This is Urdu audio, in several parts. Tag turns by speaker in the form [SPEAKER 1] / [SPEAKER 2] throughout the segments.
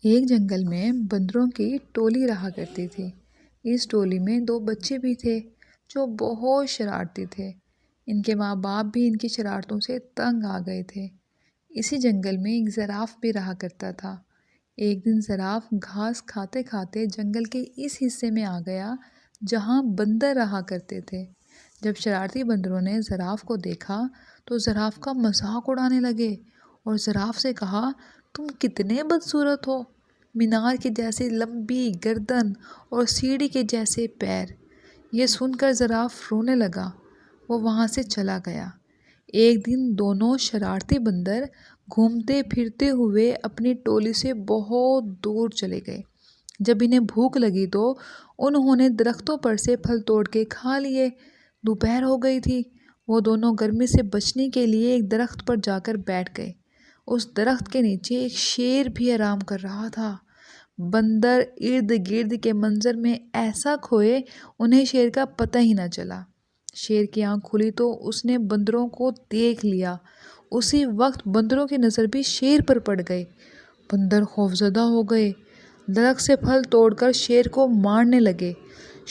[SPEAKER 1] ایک جنگل میں بندروں کی ٹولی رہا کرتی تھی۔ اس ٹولی میں 2 بچے بھی تھے جو بہت شرارتی تھے۔ ان کے ماں باپ بھی ان کی شرارتوں سے تنگ آ گئے تھے۔ اسی جنگل میں ایک زراف بھی رہا کرتا تھا۔ ایک دن زراف گھاس کھاتے کھاتے جنگل کے اس حصے میں آ گیا جہاں بندر رہا کرتے تھے۔ جب شرارتی بندروں نے زراف کو دیکھا تو زراف کا مذاق اڑانے لگے اور زراف سے کہا، تم کتنے بدصورت ہو، مینار کے جیسے لمبی گردن اور سیڑھی کے جیسے پیر۔ یہ سن کر زراف رونے لگا۔ وہ وہاں سے چلا گیا۔ ایک دن دونوں شرارتی بندر گھومتے پھرتے ہوئے اپنی ٹولی سے بہت دور چلے گئے۔ جب انہیں بھوک لگی تو انہوں نے درختوں پر سے پھل توڑ کے کھا لیے۔ دوپہر ہو گئی تھی۔ وہ دونوں گرمی سے بچنے کے لیے ایک درخت پر جا کر بیٹھ گئے۔ اس درخت کے نیچے ایک شیر بھی آرام کر رہا تھا۔ بندر ارد گرد کے منظر میں ایسا کھوئے انہیں شیر کا پتہ ہی نہ چلا۔ شیر کی آنکھ کھلی تو اس نے بندروں کو دیکھ لیا۔ اسی وقت بندروں کی نظر بھی شیر پر پڑ گئی۔ بندر خوفزدہ ہو گئے۔ درخت سے پھل توڑ کر شیر کو مارنے لگے۔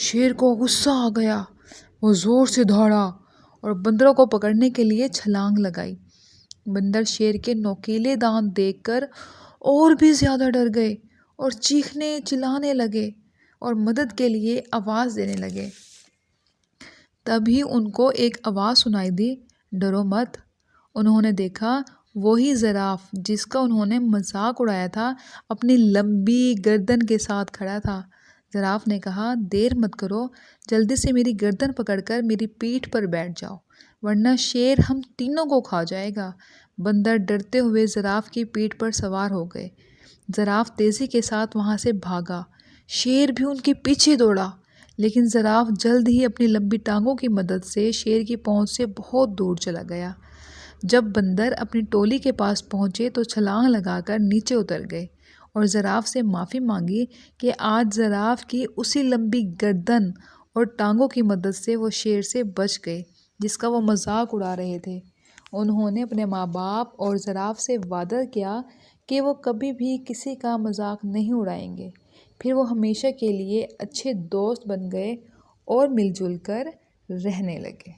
[SPEAKER 1] شیر کو غصہ آ گیا۔ وہ زور سے دوڑا اور بندروں کو پکڑنے کے لیے چھلانگ لگائی۔ بندر شیر کے نوکیلے دانت دیکھ کر اور بھی زیادہ ڈر گئے اور چیخنے چلانے لگے اور مدد کے لیے آواز دینے لگے۔ تبھی ان کو ایک آواز سنائی دی، ڈرو مت۔ انہوں نے دیکھا وہی زراف جس کا انہوں نے مذاق اڑایا تھا اپنی لمبی گردن کے ساتھ کھڑا تھا۔ زراف نے کہا، دیر مت کرو، جلدی سے میری گردن پکڑ کر میری پیٹھ پر بیٹھ جاؤ ورنہ شیر ہم تینوں کو کھا جائے گا۔ بندر ڈرتے ہوئے زراف کی پیٹھ پر سوار ہو گئے۔ زراف تیزی کے ساتھ وہاں سے بھاگا۔ شیر بھی ان کے پیچھے دوڑا، لیکن زراف جلد ہی اپنی لمبی ٹانگوں کی مدد سے شیر کی پہنچ سے بہت دور چلا گیا۔ جب بندر اپنی ٹولی کے پاس پہنچے تو چھلانگ لگا کر نیچے اتر گئے اور زراف سے معافی مانگی کہ آج زراف کی اسی لمبی گردن اور ٹانگوں کی مدد سے وہ شیر سے بچ گئے جس کا وہ مذاق اڑا رہے تھے۔ انہوں نے اپنے ماں باپ اور زراف سے وعدہ کیا کہ وہ کبھی بھی کسی کا مذاق نہیں اڑائیں گے۔ پھر وہ ہمیشہ کے لیے اچھے دوست بن گئے اور مل جل کر رہنے لگے۔